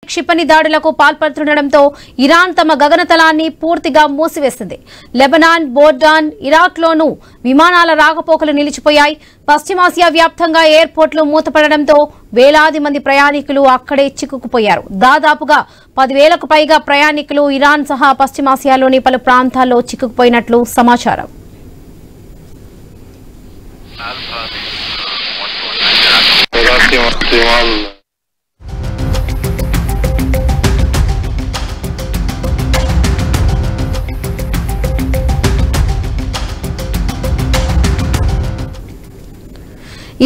క్షిపణి దాడులకు పాల్పడుతుండటంతో ఇరాన్ తమ గగనతలాన్ని పూర్తిగా మూసివేసింది. లెబనాన్, జోర్డాన్, ఇరాక్లోనూ విమానాల రాకపోకలు నిలిచిపోయాయి. పశ్చిమాసియా వ్యాప్తంగా ఎయిర్పోర్టులు మూతపడడంతో వేలాది మంది ప్రయాణికులు అక్కడే చిక్కుకుపోయారు. దాదాపుగా 10,000కు పైగా ప్రయాణికులు ఇరాన్ సహా పశ్చిమాసియాలోని పలు ప్రాంతాల్లో చిక్కుకుపోయినట్లు సమాచారం.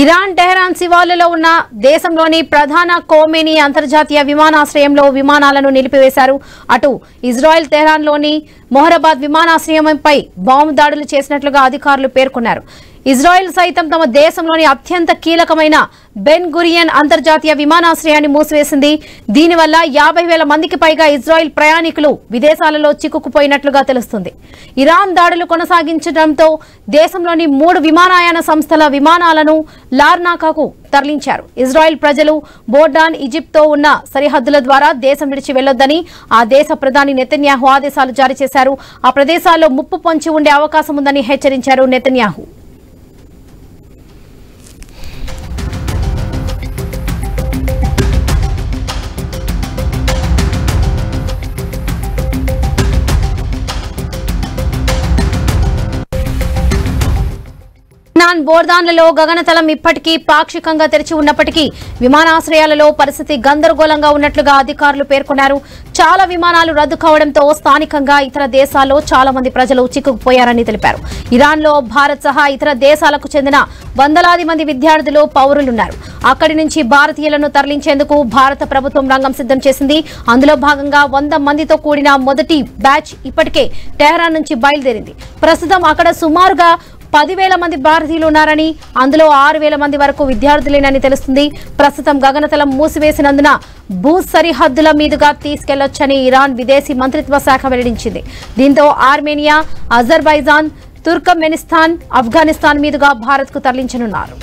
ఇరాన్ టెహరాన్ శివార్లలో ఉన్న దేశంలోని ప్రధాన ఖోమేనీ అంతర్జాతీయ విమానాశ్రయంలో విమానాలను నిలిపివేశారు. అటు ఇజ్రాయెల్ తెహరాన్లోని మొహరాబాద్ విమానాశ్రయంపై బాంబు దాడులు చేసినట్లుగా అధికారులు పేర్కొన్నారు. ఇజ్రాయెల్ సైతం తమ దేశంలోని అత్యంత కీలకమైన బెన్ గురియన్ అంతర్జాతీయ విమానాశ్రయాన్ని మూసివేసింది. దీనివల్ల 50,000 మందికి పైగా ఇజ్రాయెల్ ప్రయాణికులు విదేశాలలో చిక్కుకుపోయినట్లుగా తెలుస్తుంది. ఇరాన్ దాడులు కొనసాగించడంతో దేశంలోని 3 విమానయాన సంస్థల విమానాలను లార్నాకాకు తరలించారు. ఇజ్రాయెల్ ప్రజలు జోర్డాన్, ఈజిప్ట్తో ఉన్న సరిహద్దుల ద్వారా దేశం విడిచి వెళ్లొద్దని ఆ దేశ ప్రధాని నెతన్యాహు ఆదేశాలు జారీ చేశారు. ఆ ప్రదేశాల్లో ముప్పు పొంచి ఉండే అవకాశం ఉందని హెచ్చరించారు నెతన్యాహు. జోర్దాన్లలో గగనతలం ఇప్పటికీ పాక్షికంగా తెరిచి ఉన్నప్పటికీ విమానాశ్రయాలలో పరిస్థితి గందరగోళంగా ఉన్నట్లుగా అధికారులు పేర్కొన్నారు. చాలా విమానాలు రద్దు కావడంతో స్థానికంగా ఇతర దేశాల్లో చాలా మంది ప్రజలు చిక్కుకుపోయారని తెలిపారు. ఇరాన్లో భారత్ సహా ఇతర దేశాలకు చెందిన వందలాది మంది విద్యార్థులు, పౌరులున్నారు. అక్కడి నుంచి భారతీయులను తరలించేందుకు భారత ప్రభుత్వం రంగం సిద్ధం చేసింది. అందులో భాగంగా 100 మందితో కూడిన మొదటి బ్యాచ్ ఇప్పటికే టెహరాన్ నుంచి బయలుదేరింది. ప్రస్తుతం అక్కడ సుమారుగా 10,000 మంది భారతీయులు ఉన్నారని, అందులో 6,000 మంది వరకు విద్యార్థులేనని తెలుస్తుంది. ప్రస్తుతం గగనతలం మూసివేసినందున భూ సరిహద్దుల మీదుగా తీసుకెళ్లొచ్చని ఇరాన్ విదేశీ మంత్రిత్వ శాఖ వెల్లడించింది. దీంతో ఆర్మేనియా, అజర్బైజాన్, తుర్కమెనిస్తాన్, ఆఫ్ఘనిస్తాన్ మీదుగా భారత్కు తరలించనున్నారు.